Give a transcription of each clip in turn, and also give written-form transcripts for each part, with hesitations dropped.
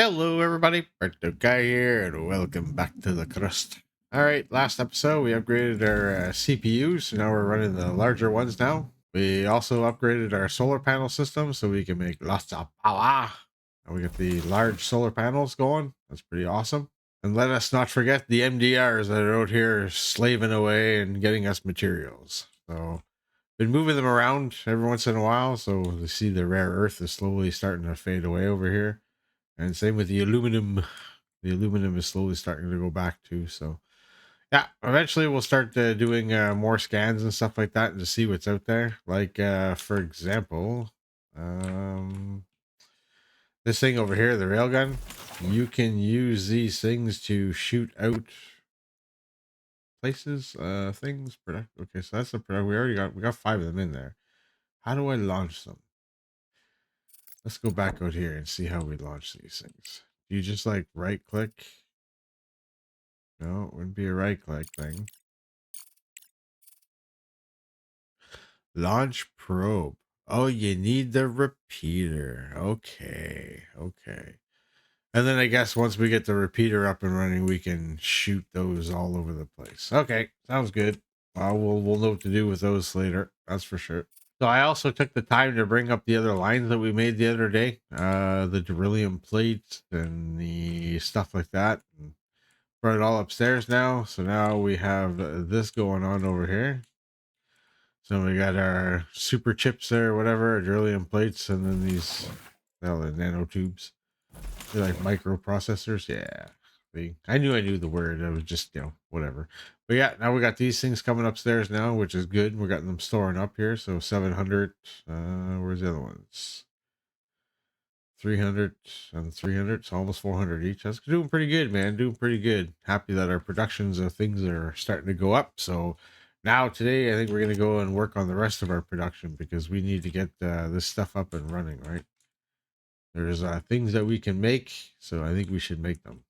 Hello, everybody. Burnedoutguy here, and welcome back to the Crust. All right, last episode we upgraded our CPUs, so now we're running the larger ones now. We also upgraded our solar panel system so we can make lots of power. And we got the large solar panels going. That's pretty awesome. And let us not forget the MDRs that are out here slaving away and getting us materials. So, been moving them around every once in a while, so you see the rare earth is slowly starting to fade away over here. And same with the aluminum. The aluminum is slowly starting to go back too. So yeah, eventually we'll start doing more scans and stuff like that and to see what's out there. Like for example, um, this thing over here, the railgun. You can use these things to shoot out places, things. Product. Okay, so that's the product. We got 5 of them in there. How do I launch them? Let's go back out here and see how we launch these things. Do you just like right click? No, it wouldn't be a right click thing. Launch probe. Oh, you need the repeater. Okay. Okay. And then I guess once we get the repeater up and running, we can shoot those all over the place. Okay. Sounds good. We'll know what to do with those later. That's for sure. So I also took the time to bring up the other lines that we made the other day. The beryllium plates and the stuff like that. And brought it all upstairs now. So now we have this going on over here. So we got our super chips there, whatever, our beryllium plates, and then these, well, the nanotubes. They're like microprocessors. Yeah. I knew the word. I was just, whatever. But yeah, now we got these things coming upstairs now, which is good. We're getting them storing up here. So 700. Where's the other ones? 300 and 300. So almost 400 each. That's doing pretty good, man. Doing pretty good. Happy that our productions of things are starting to go up. So now today, I think we're going to go and work on the rest of our production because we need to get this stuff up and running, right? There's things that we can make, so I think we should make them.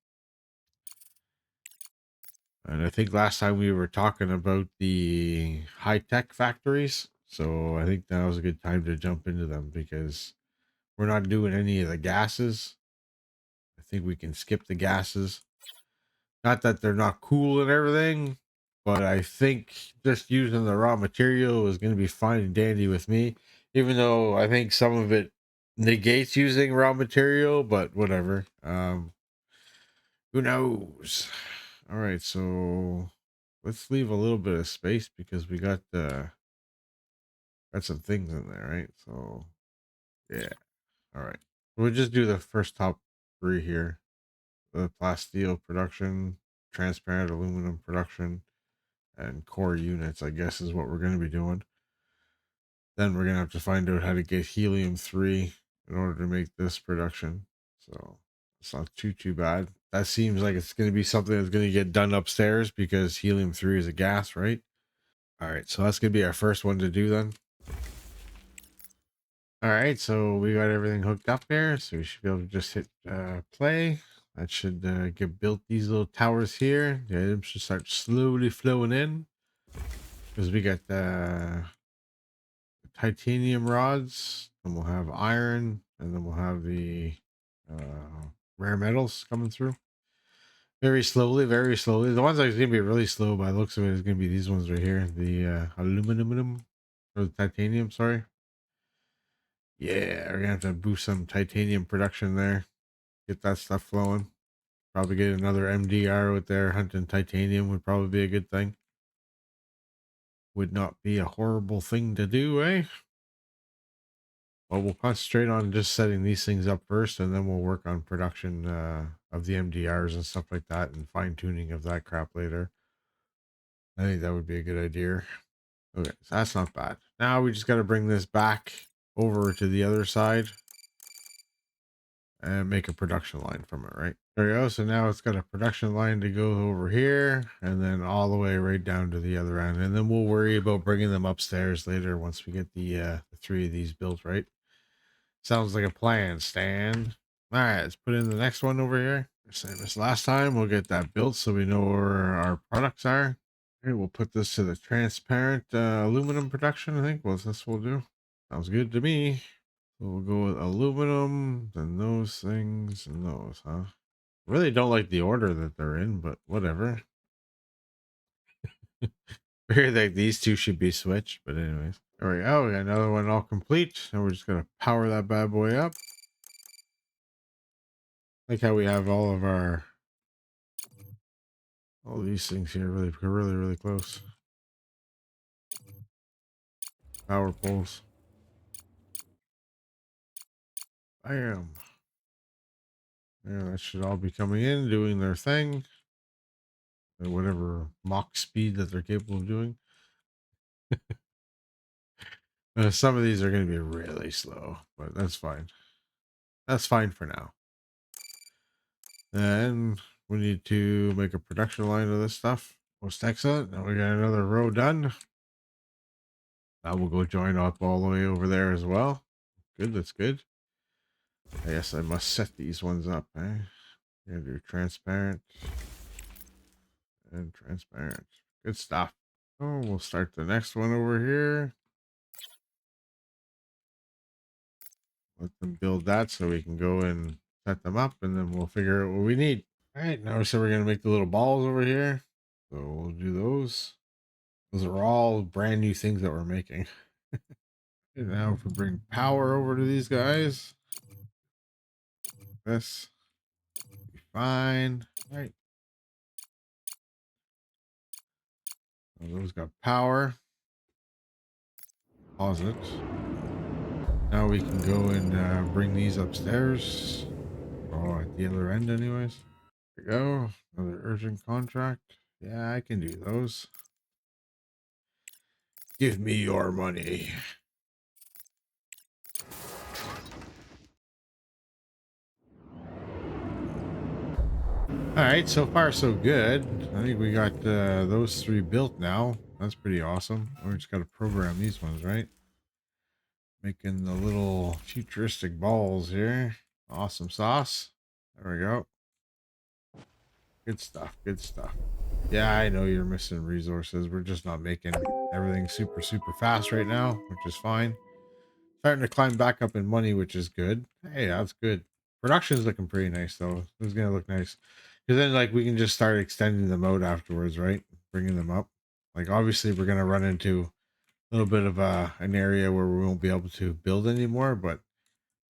And I think last time we were talking about the high-tech factories, so I think now is a good time to jump into them because we're not doing any of the gases. I think we can skip the gases. Not that they're not cool and everything, but I think just using the raw material is going to be fine and dandy with me, even though I think some of it negates using raw material, but whatever. Who knows? All right, so let's leave a little bit of space because we got some things in there, right? So yeah. All right. We'll just do the first top 3 here. The plasteel production, transparent aluminum production, and core units, I guess, is what we're going to be doing. Then we're going to have to find out how to get helium-3 in order to make this production. So it's not too bad. That seems like it's going to be something that's going to get done upstairs because helium-3 is a gas, right? All right, so that's going to be our first one to do then. All right, so we got everything hooked up there, so we should be able to just hit play. That should get built these little towers here. The items should start slowly flowing in because we got titanium rods, and we'll have iron, and then we'll have the rare metals coming through. Very slowly, very slowly. The ones that are going to be really slow by the looks of it is going to be these ones right here. The aluminum or the titanium, sorry. Yeah, we're going to have to boost some titanium production there. Get that stuff flowing. Probably get another MDR with their hunting titanium would probably be a good thing. Would not be a horrible thing to do, eh? Well, we'll concentrate on just setting these things up first, and then we'll work on production of the MDRs and stuff like that, and fine tuning of that crap later. I think that would be a good idea. Okay, so that's not bad. Now we just got to bring this back over to the other side and make a production line from it, right? There we go. So now it's got a production line to go over here and then all the way right down to the other end. And then we'll worry about bringing them upstairs later once we get the 3 of these built, right? Sounds like a plan, Stan. All right, let's put in the next one over here. Same as last time. We'll get that built so we know where our products are. Okay, we'll put this to the transparent aluminum production, I think. Well, this will do. Sounds good to me. So we'll go with aluminum, then those things, and those, huh? Really don't like the order that they're in, but whatever. I hear that these two should be switched, but anyways. There we go. We got another one all complete. And we're just gonna power that bad boy up. Like how we have all of our all these things here really close. Power poles. Bam. Yeah, that should all be coming in, doing their thing. At whatever Mach speed that they're capable of doing. Some of these are going to be really slow, but that's fine. That's fine for now. And we need to make a production line of this stuff. Most excellent. Now we got another row done. That will go join up all the way over there as well. Good, that's good. I guess I must set these ones up, eh? Gonna do transparent and transparent. Good stuff. Oh, we'll start the next one over here. Let them build that so we can go and set them up, and then we'll figure out what we need. All right, now so we're gonna make the little balls over here. So we'll do those. Those are all brand new things that we're making. And now if we bring power over to these guys, this be fine. All right. So those got power. Pause it. Now we can go and bring these upstairs. Oh, at the other end, anyways. There we go. Another urgent contract. Yeah, I can do those. Give me your money. All right, so far so good. I think we got those three built now. That's pretty awesome. We just got to program these ones, right? Making the little futuristic balls here. Awesome sauce. There we go. Good stuff. Good stuff. Yeah, I know you're missing resources. We're just not making everything super fast right now, which is fine. Starting to climb back up in money, which is good. Hey, that's good. Production's looking pretty nice though. It's gonna look nice. Because then like we can just start extending them out afterwards, right? Bringing them up. Like obviously we're gonna run into a little bit of an area where we won't be able to build anymore, but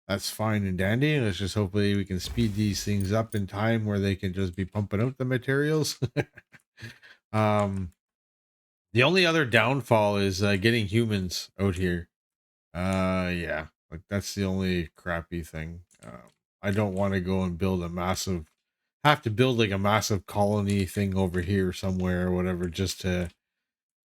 that's fine and dandy. Let's just hopefully we can speed these things up in time where they can just be pumping out the materials. um the only other downfall is getting humans out here. Yeah, like that's the only crappy thing. I don't want to go and build a massive, have to build like a massive colony thing over here somewhere or whatever just to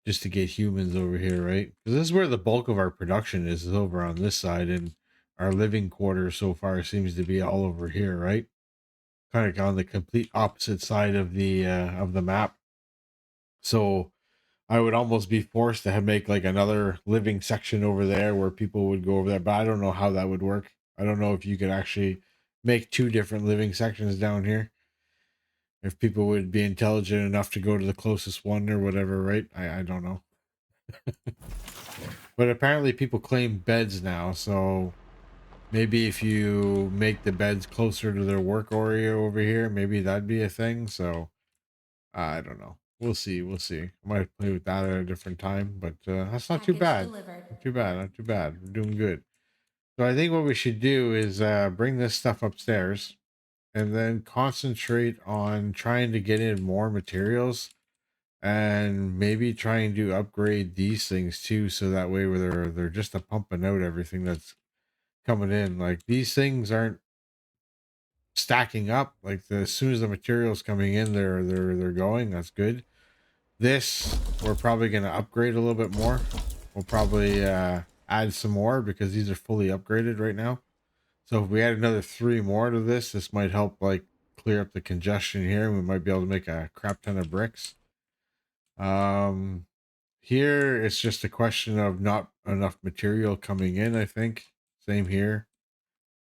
get humans over here, right? Because this is where the bulk of our production is over on this side, and our living quarters so far seems to be all over here, right? Kind of on the complete opposite side of the map. So I would almost be forced to have make like another living section over there where people would go over there, but I don't know how that would work. I don't know if you could actually make two different living sections down here. If people would be intelligent enough to go to the closest one or whatever, right? I don't know. But apparently people claim beds now, so maybe if you make the beds closer to their work area over here, maybe that'd be a thing. So I don't know. We'll see. We'll see. I might play with that at a different time, but that's not too Package bad. delivered. Not too bad. Not too bad. We're doing good. So I think what we should do is bring this stuff upstairs and then concentrate on trying to get in more materials and maybe trying to upgrade these things too, so that way where they're just a pumping out everything that's coming in. Like these things aren't stacking up. Like as soon as the materials coming in, they're going. That's good. This we're probably going to upgrade a little bit more. We'll probably add some more because these are fully upgraded right now. So if we add another three more to this might help like clear up the congestion here. We might be able to make a crap ton of bricks. Um, Here it's just a question of not enough material coming in. I think same here.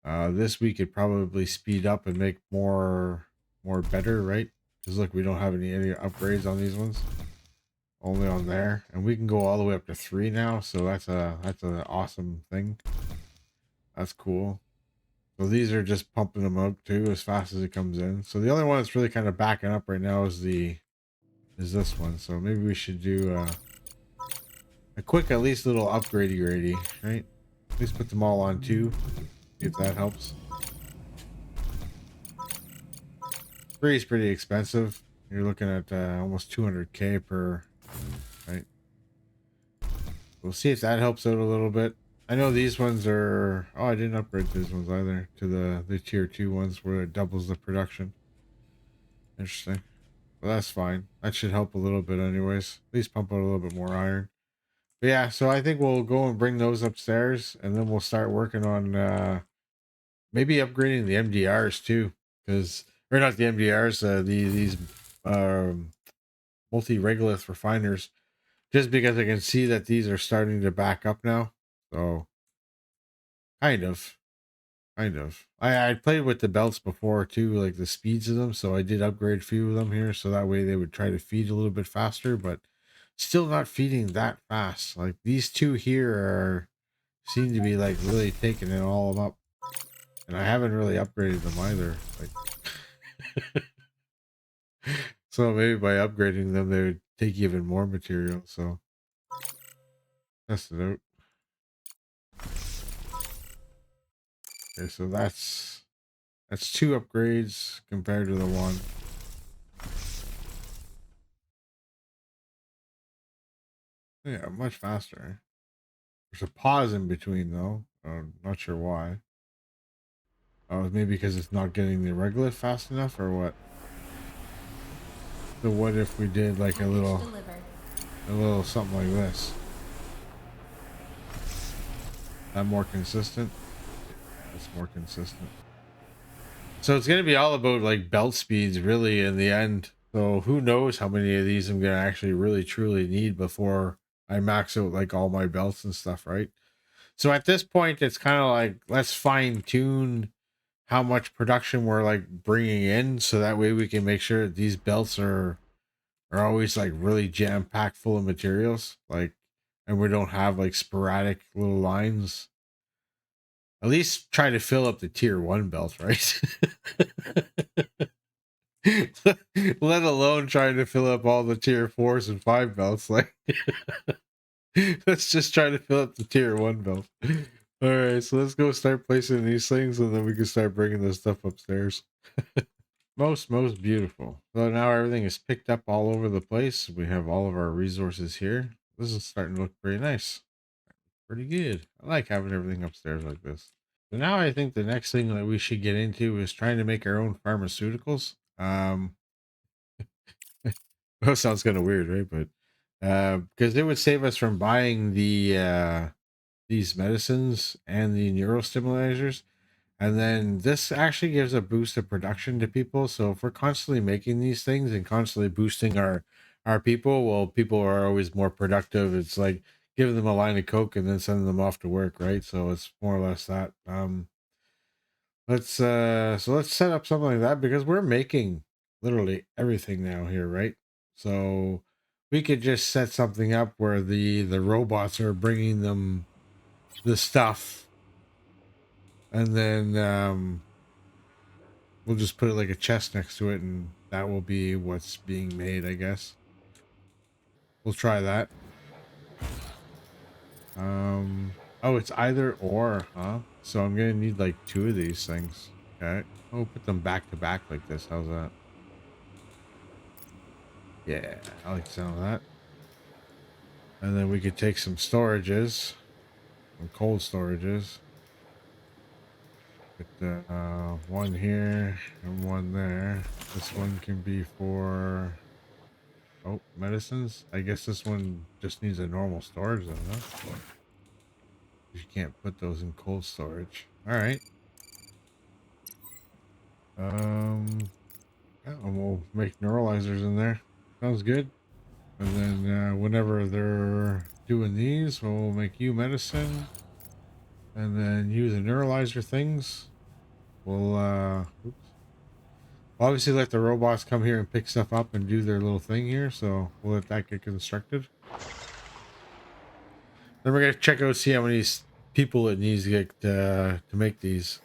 This we could probably speed up and make more better, right? Because look, we don't have any upgrades on these ones. Only on there, and we can go all the way up to three now, so that's an awesome thing. That's cool. So these are just pumping them out too as fast as it comes in. So the only one that's really kind of backing up right now is this one. So maybe we should do a quick, at least little upgradey grady, right? At least put them all on two, if that helps. 3 is pretty expensive. You're looking at almost 200K per, right? We'll see if that helps out a little bit. I know these ones are. Oh, I didn't upgrade these ones either to the tier 2 ones where it doubles the production. Interesting. Well, that's fine. That should help a little bit, anyways. At least pump out a little bit more iron. But yeah, so I think we'll go and bring those upstairs, and then we'll start working on maybe upgrading the MDRs too, because or not the MDRs, these um, multi-regolith refiners, just because I can see that these are starting to back up now. So kind of. Kind of. I played with the belts before too, like the speeds of them. So I did upgrade a few of them here, so that way they would try to feed a little bit faster, but still not feeding that fast. Like these two here are seem to be like really taking it all up, and I haven't really upgraded them either. Like, so maybe by upgrading them, they would take even more material. So test it out. Okay, so that's 2 upgrades compared to the one. Yeah, much faster. There's a pause in between though. I'm not sure why. Oh, maybe because it's not getting the regolith fast enough or what? So what if we did like a little something like this? That more consistent? That's more consistent. So it's gonna be all about like belt speeds really in the end. So who knows how many of these I'm gonna actually really truly need before I max out like all my belts and stuff, right? So at this point, it's kind of like let's fine tune how much production we're like bringing in, so that way we can make sure that these belts are always like really jam packed full of materials, like, and we don't have like sporadic little lines. At least try to fill up the tier 1 belt, right? Let alone trying to fill up all the tier 4s and 5 belts. Like, let's just try to fill up the tier 1 belt. All right, so let's go start placing these things, and then we can start bringing this stuff upstairs. Most beautiful. So now everything is picked up all over the place. We have all of our resources here. This is starting to look pretty nice. Pretty good. I like having everything upstairs like this. So now I think the next thing that we should get into is trying to make our own pharmaceuticals. That sounds kind of weird, right? But because it would save us from buying these medicines and the neurostimulators. And then this actually gives a boost of production to people. So if we're constantly making these things and constantly boosting our people, well, people are always more productive. It's like giving them a line of coke and then sending them off to work, right? So it's more or less that. Let's set up something like that, because we're making literally everything now here, right? So we could just set something up where the robots are bringing them the stuff, and then we'll just put it like a chest next to it, and that will be what's being made, I guess. We'll try that. Oh, it's either or, huh? So I'm gonna need like 2 of these things. Okay. Oh, put them back to back like this. How's that? Yeah, I like the sound of that. And then we could take some storages, some cold storages. Put the one here and one there. This one can be for medicines. I guess this one just needs a normal storage then, huh? You can't put those in cold storage. All right. Yeah, and we'll make neuralizers in there. Sounds good. And then whenever they're doing these, we'll make you medicine, and then you the neuralizer things. We'll obviously let the robots come here and pick stuff up and do their little thing here. So we'll let that get constructed. Then we're gonna check out, see how many people it needs to get to make these,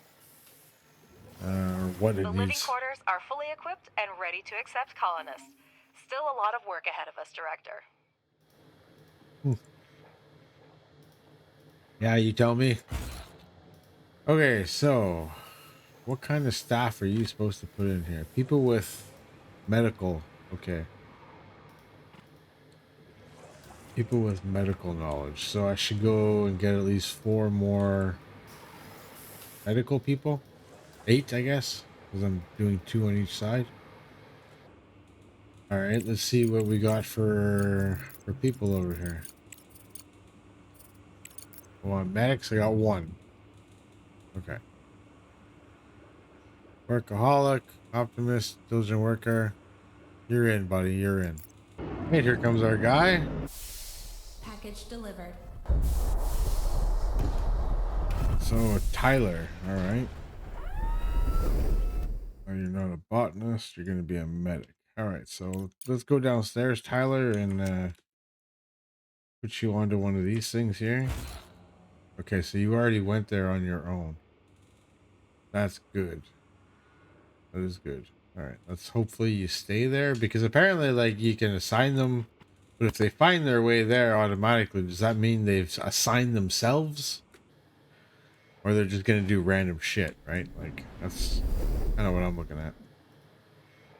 or what it The living needs. quarters are fully equipped and ready to accept colonists. Still a lot of work ahead of us, Director. Yeah, you tell me. Okay, so what kind of staff are you supposed to put in here? People with medical. Okay. People with medical knowledge. So I should go and get at least 4 more medical people. 8, I guess, because I'm doing 2 on each side. All right, let's see what we got for people over here. One medics. I got 1. Okay. Workaholic, optimist, diligent worker. You're in, buddy. You're in. Hey, here comes our guy. Package delivered. So Tyler. All right. Oh, you're not a botanist. You're gonna be a medic. All right. So let's go downstairs, Tyler, and put you onto one of these things here. Okay. So you already went there on your own. That's good. That is good. All right. Let's hopefully you stay there, because apparently, like, you can assign them, but if they find their way there automatically, does that mean they've assigned themselves, or they're just gonna do random shit, right? Like, that's kind of what I'm looking at.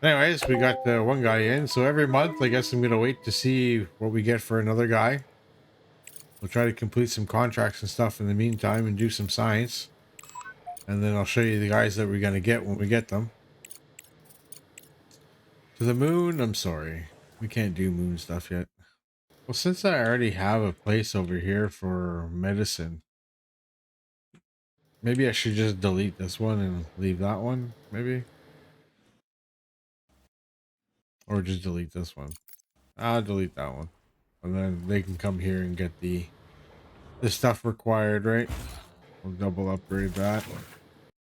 Anyways, we got one guy in, so every month I guess I'm gonna wait to see what we get for another guy. We'll try to complete some contracts and stuff in the meantime and do some science, and then I'll show you the guys that we're gonna get when we get them. To the moon? I'm sorry, we can't do moon stuff yet. Well, since I already have a place over here for medicine, maybe I should just delete this one and leave that one, maybe, or just delete this one. I'll delete that one, and then they can come here and get the stuff required, right? We'll double upgrade that.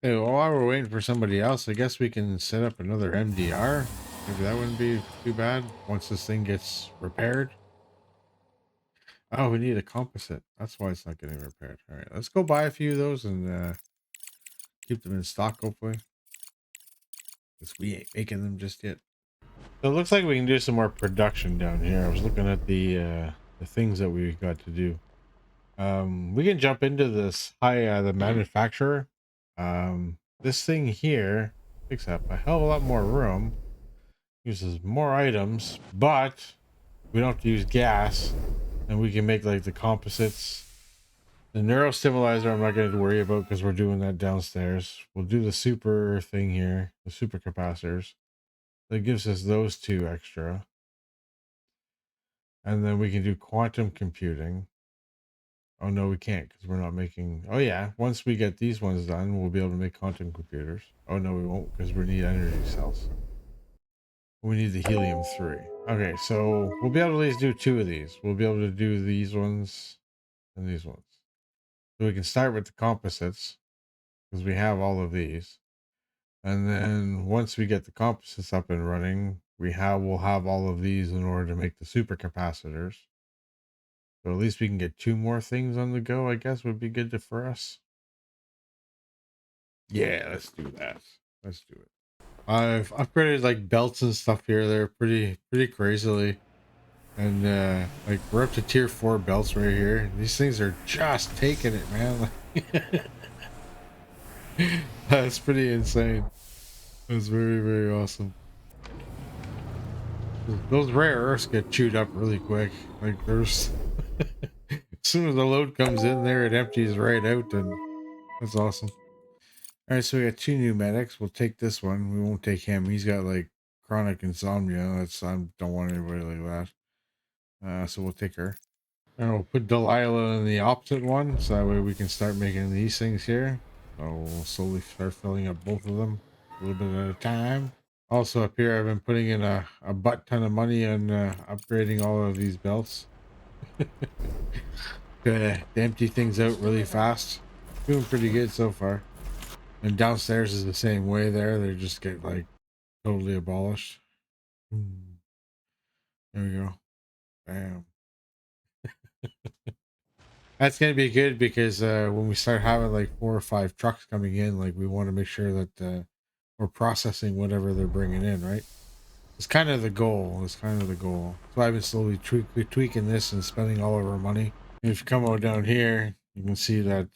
Hey, well, while we're waiting for somebody else, I guess we can set up another MDR. Maybe that wouldn't be too bad once this thing gets repaired. Oh, we need a composite. That's why it's not getting repaired. All right, let's go buy a few of those and keep them in stock, hopefully, because we ain't making them just yet. So it looks like we can do some more production down here. I was looking at the things that we got to do. We can jump into this the manufacturer. This thing here takes up a hell of a lot more room, uses more items, but we don't have to use gas, and we can make like the composites. The neurostimulator I'm not going to worry about because we're doing that downstairs. We'll do the super thing here, the super capacitors. That gives us those 2 extra, and then we can do quantum computing. Oh no, we can't because we're not making. Oh yeah, once we get these ones done, we'll be able to make quantum computers. Oh no, we won't because we need energy cells. We need the helium-3. Okay, so we'll be able to at least do 2 of these. We'll be able to do these ones and these ones. So we can start with the composites because we have all of these, and then once we get the composites up and running, we'll have all of these in order to make the supercapacitors. So at least we can get 2 more things on the go. I guess would be good for us. Yeah, let's do that. Let's do it. I've upgraded like belts and stuff here. They're pretty crazily. And like we're up to tier 4 belts right here. These things are just taking it, man. That's pretty insane. That's very awesome. Those rare earths get chewed up really quick. Like there's as soon as the load comes in there, it empties right out, and that's awesome. All right, so we got 2 new medics. We'll take this one. We won't take him. He's got like chronic insomnia. I don't want anybody like that. So we'll take her. And we'll put Delilah in the opposite one, so that way we can start making these things here. So we'll slowly start filling up both of them a little bit at a time. Also up here, I've been putting in a butt ton of money on upgrading all of these belts. To empty things out really fast. Doing pretty good so far. And downstairs is the same way there. They just get like totally abolished. There we go. Bam. That's gonna be good because when we start having like 4 or 5 trucks coming in, like we want to make sure that we're processing whatever they're bringing in, right? It's kind of the goal. It's kind of the goal. So I've been slowly tweaking this and spending all of our money. And if you come out down here, you can see that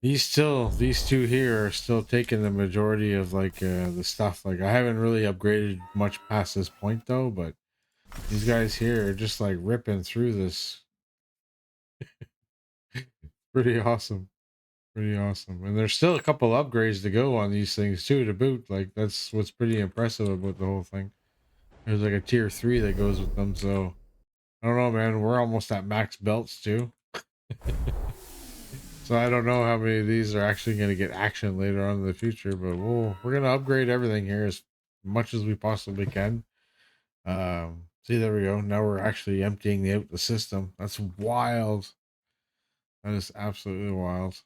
these two here are still taking the majority of like the stuff. Like I haven't really upgraded much past this point though, but these guys here are just like ripping through this. Pretty awesome. Pretty awesome. And there's still a couple upgrades to go on these things too to boot. Like that's what's pretty impressive about the whole thing. There's like a tier 3 that goes with them, so I don't know, man. We're almost at max belts too. So I don't know how many of these are actually going to get action later on in the future, but we're going to upgrade everything here as much as we possibly can. See, there we go. Now we're actually emptying out the system. That's wild. That is absolutely wild.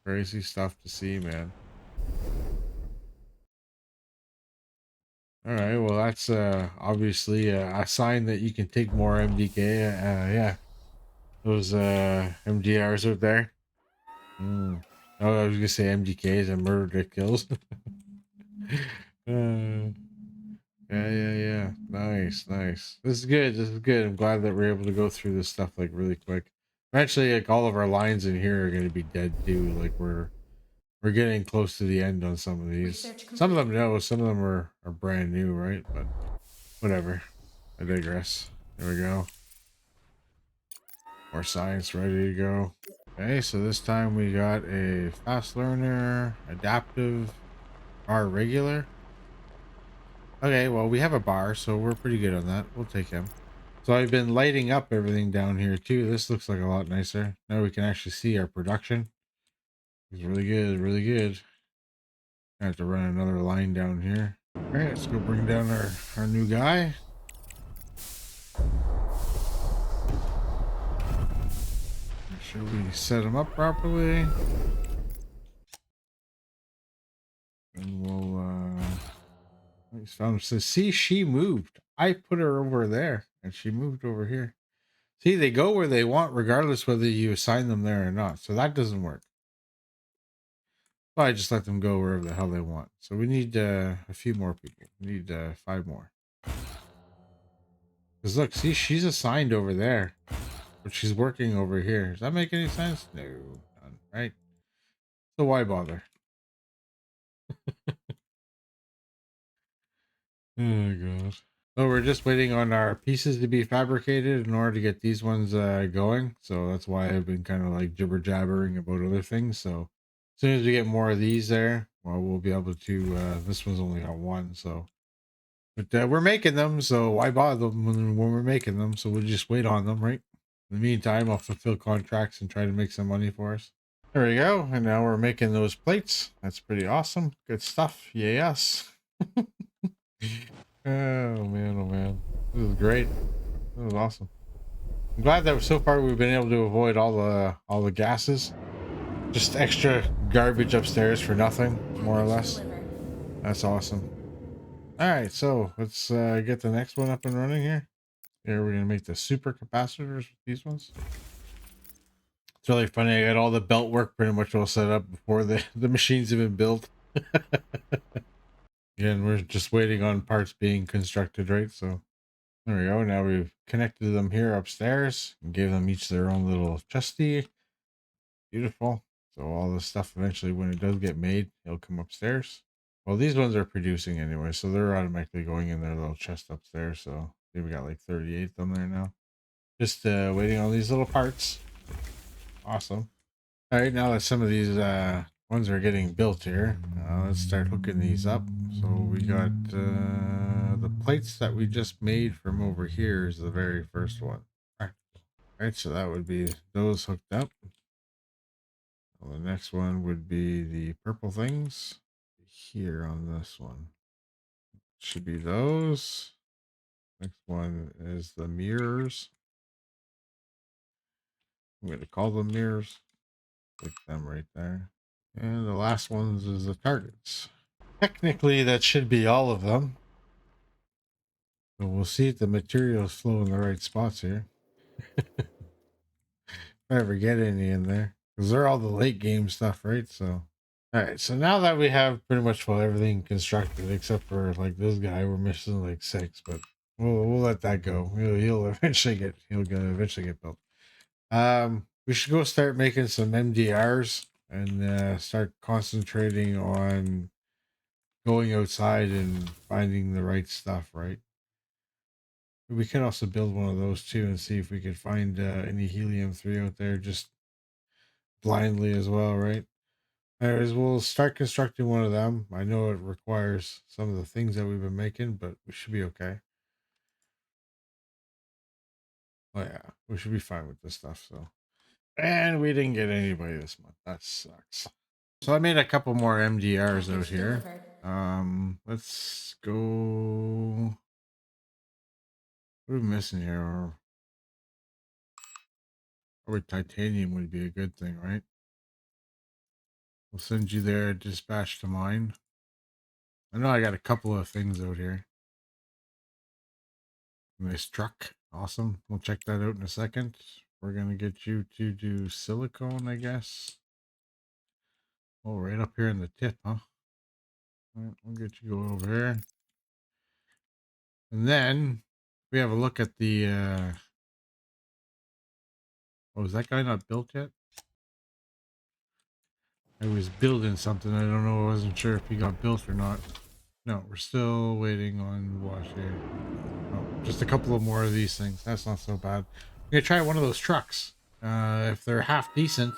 Crazy stuff to see, man. All right, well that's obviously a sign that you can take more MDK. Yeah, those MDRs out there. Mm. Oh, I was gonna say MDKs and murder that kills. Yeah. Nice, nice. This is good. This is good. I'm glad that we're able to go through this stuff like really quick. Eventually, like all of our lines in here are gonna be dead too. Like we're getting close to the end on some of these. Research Some of complete. them no, some of them are brand new, right? But whatever. I digress. There we go. More science ready to go. Okay, so this time we got a fast learner, adaptive, bar regular. Okay, well we have a bar, so we're pretty good on that. We'll take him. So I've been lighting up everything down here too. This looks like a lot nicer. Now we can actually see our production. It's really good, really good. I have to run another line down here. All right, let's go bring down our new guy. Make sure we set him up properly. And he's found says, see, she moved. I put her over there and she moved over here. See, they go where they want, regardless whether you assign them there or not. So that doesn't work. So I just let them go wherever the hell they want. So we need a few more people. We need 5 more. Because look, see, she's assigned over there, but she's working over here. Does that make any sense? No, none. Right? So why bother? Oh god. So we're just waiting on our pieces to be fabricated in order to get these ones going. So that's why I've been kind of like jibber jabbering about other things. So as soon as we get more of these there, well, we'll be able to. This one's only got one, so but we're making them. So why bother them when we're making them? So we'll just wait on them, right? In the meantime, I'll fulfill contracts and try to make some money for us. There we go. And now we're making those plates. That's pretty awesome. Good stuff. Yes. Oh man, oh man. This is great. This is awesome. I'm glad that so far we've been able to avoid all the gases. Just extra garbage upstairs for nothing, more or Package less. delivered. That's awesome. Alright, so let's get the next one up and running here. Here we're gonna make the super capacitors with these ones. It's really funny, I got all the belt work pretty much all set up before the machines have been built. Again, we're just waiting on parts being constructed, right? So there we go. Now we've connected them here upstairs and gave them each their own little chesty. Beautiful. So all this stuff eventually, when it does get made, it'll come upstairs. Well, these ones are producing anyway, so they're automatically going in their little chest upstairs. So I think we got like 38 of them there now. Just waiting on these little parts. Awesome. All right, now that some of these ones are getting built here, let's start hooking these up. So we got the plates that we just made from over here is the very first one. All right, so that would be those hooked up. Well, the next one would be the purple things here on this one. Should be those. Next one is the mirrors. I'm going to call them mirrors. Click them right there. And the last ones is the targets. Technically, that should be all of them. So we'll see if the materials flow in the right spots here. ever get any in there, because they're all the late game stuff, right? So, all right. So now that we have pretty much everything constructed, except for like this guy, we're missing like 6, but we'll let that go. He'll eventually get built. We should go start making some MDRs and start concentrating on going outside and finding the right stuff, right? We could also build one of those too and see if we could find any helium-3 out there just blindly as well, right? Anyways, we'll start constructing one of them. I know it requires some of the things that we've been making, but we should be okay. Oh yeah, we should be fine with this stuff. So, and we didn't get anybody this month. That sucks. So I made a couple more MDRs out Package here. delivered. Let's go. What are we missing here? Or titanium would be a good thing, right? We'll send you there, dispatch to mine. I know I got a couple of things out here. Nice truck. Awesome. We'll check that out in a second. We're going to get you to do silicone, I guess. Oh, right up here in the tip, huh? All right, we'll get you go over here. And then we have a look at the... Oh, is that guy not built yet? I was building something. I don't know. I wasn't sure if he got built or not. No, we're still waiting on wash here. Oh, just a couple of more of these things. That's not so bad. I'm gonna try one of those trucks. If they're half decent,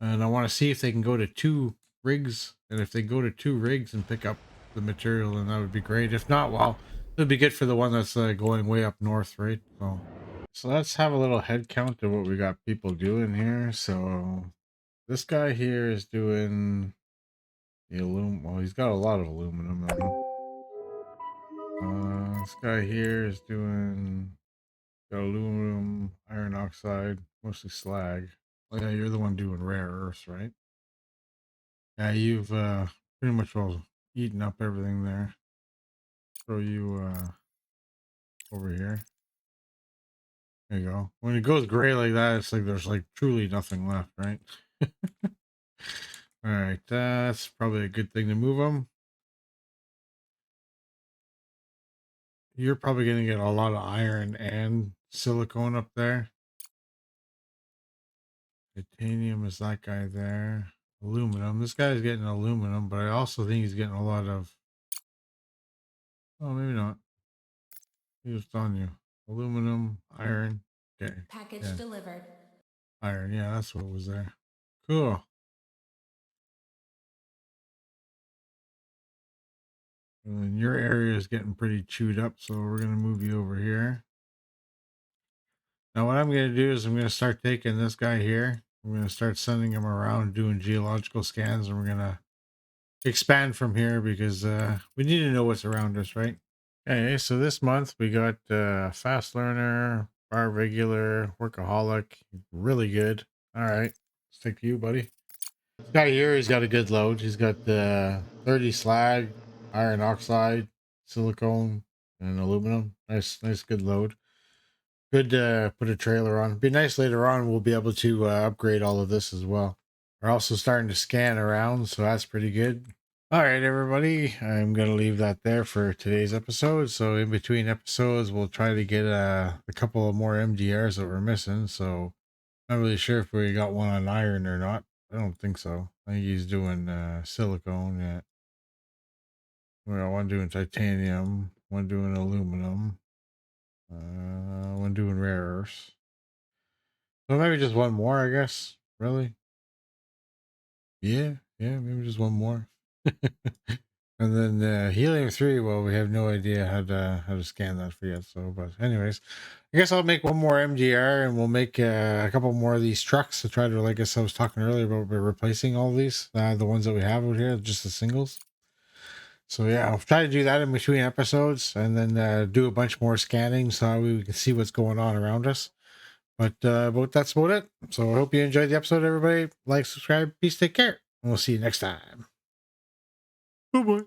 and I want to see if they can go to 2 rigs. And if they go to 2 rigs and pick up the material, then that would be great. If not, well, it would be good for the one that's going way up north, right? So let's have a little head count of what we got people doing here. So this guy here is doing the aluminum. Well, he's got a lot of aluminum. This guy here is doing got aluminum, iron oxide, mostly slag. Oh yeah, you're the one doing rare earths, right? Yeah, you've pretty much well eaten up everything there. Throw you over here. There you go. When it goes gray like that, it's like there's like truly nothing left, right? All right, that's probably a good thing to move them. You're probably going to get a lot of iron and silicone up there. Titanium is that guy there. Aluminum. This guy's getting aluminum, but I also think he's getting a lot of... Oh, maybe not. He was on you. Aluminum, iron. Okay. Package Yeah. delivered. Iron. Yeah, that's what was there. Cool. And your area is getting pretty chewed up, so we're going to move you over here. Now, what I'm going to do is I'm going to start taking this guy here. I'm going to start sending him around doing geological scans, and we're going to expand from here because we need to know what's around us, right? Okay, so this month we got fast learner, bar regular, workaholic, really good. All right, stick to you, buddy. This guy here, he's got a good load. He's got 30 slag, iron oxide, silicone, and aluminum. Nice, good load. Good put a trailer on. Be nice later on. We'll be able to upgrade all of this as well. We're also starting to scan around, so that's pretty good. All right, everybody. I'm going to leave that there for today's episode. So in between episodes, we'll try to get a couple of more MDRs that we're missing. So not really sure if we got one on iron or not. I don't think so. I think he's doing silicone. Yeah. We got one doing titanium, one doing aluminum, one doing rare earths. So maybe just one more, I guess. Really? Yeah, maybe just one more. And then helium-3, well, we have no idea how to scan that for yet. So, but anyways, I guess I'll make one more MDR and we'll make a couple more of these trucks to try to, like I guess I was talking earlier about replacing all these, the ones that we have out here, just the singles. So yeah, I'll try to do that in between episodes and then do a bunch more scanning so we can see what's going on around us. But that's about it. So I hope you enjoyed the episode, everybody. Like, subscribe, peace, take care, and we'll see you next time. Bye-bye.